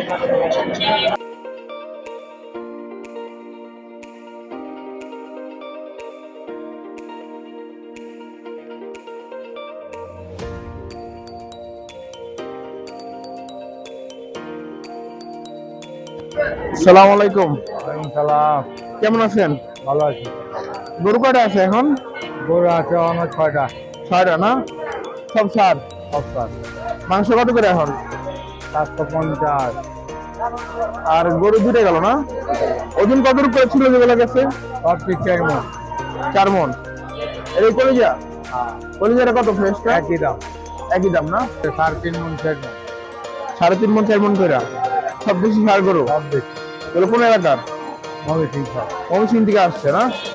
আসসালামু আলাইকুম। ওয়ালাইকুম সালাম। কেমন আছেন? ভালো আছি। গরু কয়টা আছে এখন? গরু আছে আমার 6টা। 6টা না? সব সার? সব সার। মাংস কত করে এখন? 750। আর গরু দুটো গেল না? ওজন কত করে ছিল যেগুলো গেছে? সব ঠিক 4 মণ। 4 মণ। এই কলিজা? হ্যাঁ। কলিজাটা কত ফ্রেশটা? একই দাম। একই দাম না? 3.5 মণ 4 মণ। 3.5 মণ 4 মণ করে। সব বেশি সার গরু? সব বেশি। এগুলো কোন এলাকার? ময়মনসিংহ। ময়মনসিংহ থেকে আসছে না?